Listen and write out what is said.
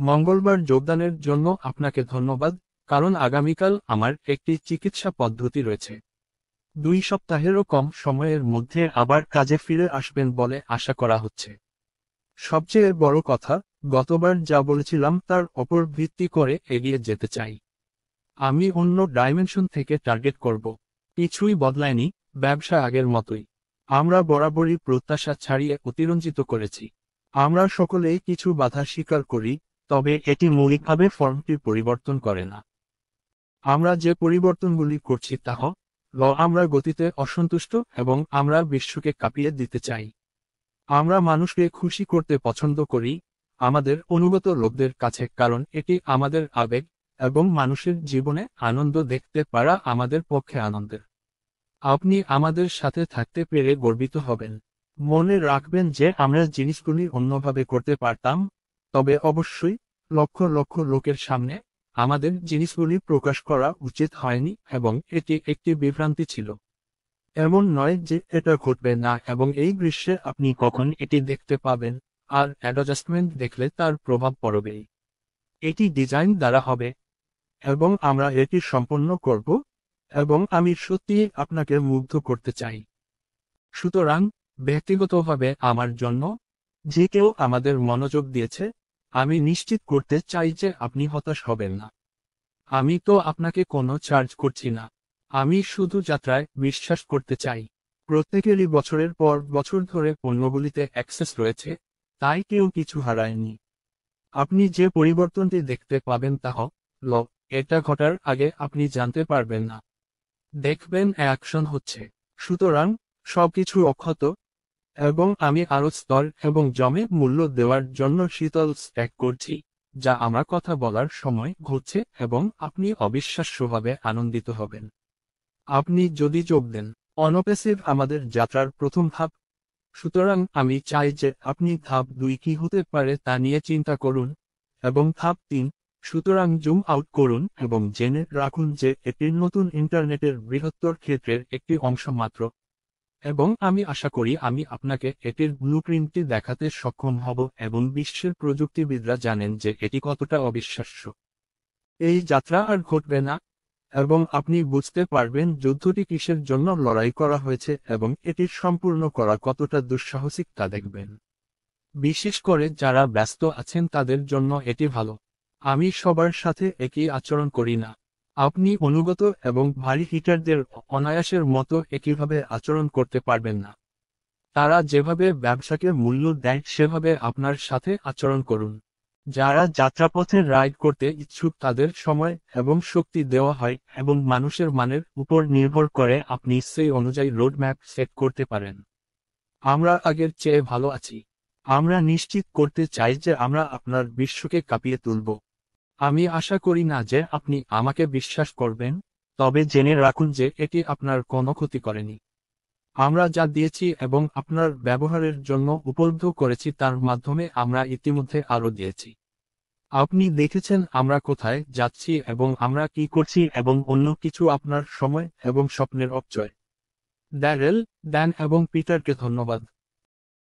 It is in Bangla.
মঙ্গলবার যোগদানের জন্য আপনাকে ধন্যবাদ, কারণ আগামীকাল আমার একটি চিকিৎসা পদ্ধতি রয়েছে। 2 সপ্তাহেরও কম সময়ের মধ্যে আবার কাজে ফিরে আসবেন বলে আশা করা হচ্ছে। সবচেয়ে বড় কথা, গতবার যা বলেছিলাম তার ওপর ভিত্তি করে এগিয়ে যেতে চাই। আমি অন্য ডাইমেনশন থেকে টার্গেট করব। কিছুই বদলায়নি, ব্যবসা আগের মতোই। আমরা বরাবরই প্রত্যাশা ছাড়িয়ে অতিরঞ্জিত করেছি। আমরা সকলেই কিছু বাধা স্বীকার করি, তবে এটি মৌলিকভাবে ফর্মটি পরিবর্তন করে না। আমরা যে পরিবর্তনগুলি করছি তা হল আমরা গতিতে অসন্তুষ্ট এবং আমরা বিশ্বকে কাঁপিয়ে দিতে চাই। আমরা মানুষকে খুশি করতে পছন্দ করি, আমাদের অনুগত লোকদের কাছে, কারণ এটি আমাদের আবেগ এবং মানুষের জীবনে আনন্দ দেখতে পারা আমাদের পক্ষে আনন্দের। আপনি আমাদের সাথে থাকতে পেরে গর্বিত হবেন। মনে রাখবেন যে আমরা জিনিসগুলি অন্যভাবে করতে পারতাম, তবে অবশ্যই লক্ষ লক্ষ লোকের সামনে আমাদের জিনিসগুলি প্রকাশ করা উচিত হয়নি এবং এটি একটি বিভ্রান্তি ছিল। এমন নয় যে এটা ঘটবে না এবং এই গ্রীষ্মে আপনি কখন এটি দেখতে পাবেন, আর অ্যাডজাস্টমেন্ট দেখলে তার প্রভাব পড়বেই। এটি ডিজাইন দ্বারা হবে এবং আমরা এটি সম্পন্ন করব, এবং আমি সত্যিই আপনাকে মুগ্ধ করতে চাই। সুতরাং, ব্যক্তিগতভাবে আমার জন্য যে কেউ আমাদের মনোযোগ দিয়েছে, আমি নিশ্চিত করতে চাই যে আপনি হতাশ হবেন না। আমি তো আপনাকে কোনো চার্জ করছি না। আমি শুধু যাত্রায় বিশ্বাস করতে চাই। প্রত্যেকেরই বছরের পর বছর ধরে পণ্যগুলিতে অ্যাক্সেস রয়েছে, তাই কেউ কিছু হারায়নি। আপনি যে পরিবর্তনটি দেখতে পাবেন তা হল, এটা ঘটার আগে আপনি জানতে পারবেন না। দেখবেন অ্যাকশন হচ্ছে। সুতরাং, সবকিছু অক্ষত, এবং আমি আরও স্তর এবং জমে মূল্য দেওয়ার জন্য শীতল স্ট্যাক করছি, যা আমরা কথা বলার সময় ঘটছে, এবং আপনি অবিশ্বাস্যভাবে আনন্দিত হবেন। আপনি যদি যোগ দেন। অনপেসিভ আমাদের যাত্রার প্রথম ধাপ। সুতরাং আমি চাই যে আপনি ধাপ 2 কি হতে পারে তা নিয়ে চিন্তা করুন, এবং ধাপ 3, সুতরাং জুম আউট করুন এবং জেনে রাখুন যে এটির নতুন ইন্টারনেটের বৃহত্তর ক্ষেত্রের একটি অংশ মাত্র। এবং আমি আশা করি আমি আপনাকে এটির ব্লুপ্রিন্টটি দেখাতে সক্ষম হব এবং বিশ্বের প্রযুক্তিবিদরা জানেন যে এটি কতটা অবিশ্বাস্য। এই যাত্রা আর ঘটবে না, এবং আপনি বুঝতে পারবেন যুদ্ধটি কিসের জন্য লড়াই করা হয়েছে এবং এটির সম্পূর্ণ করা কতটা দুঃসাহসিক তা দেখবেন। বিশেষ করে যারা ব্যস্ত আছেন তাদের জন্য এটি ভালো। আমি সবার সাথে একই আচরণ করি না। আপনি অনুগত এবং ভারী হিটারদের অনায়াসের মতো একইভাবে আচরণ করতে পারবেন না। তারা যেভাবে ব্যবসাকে মূল্য দেয় সেভাবে আপনার সাথে আচরণ করুন। যারা যাত্রাপথে রাইড করতে ইচ্ছুক তাদের সময় এবং শক্তি দেওয়া হয় এবং মানুষের মানের উপর নির্ভর করে আপনি সেই অনুযায়ী রোডম্যাপ সেট করতে পারেন। আমরা আগের চেয়ে ভালো আছি। আমরা নিশ্চিত করতে চাই যে আমরা আপনার বিশ্বকে কাঁপিয়ে তুলব। আমি আশা করি না যে আপনি আমাকে বিশ্বাস করবেন, তবে জেনে রাখুন যে এটি আপনার কোনো ক্ষতি করেনি। আমরা যা দিয়েছি এবং আপনার ব্যবহারের জন্য উপলব্ধ করেছি তার মাধ্যমে আমরা ইতিমধ্যে আরও দিয়েছি। আপনি দেখেছেন আমরা কোথায় যাচ্ছি এবং আমরা কি করছি, এবং অন্য কিছু আপনার সময় এবং স্বপ্নের অপচয়। ড্যারেল, ড্যান এবং পিটারকে ধন্যবাদ।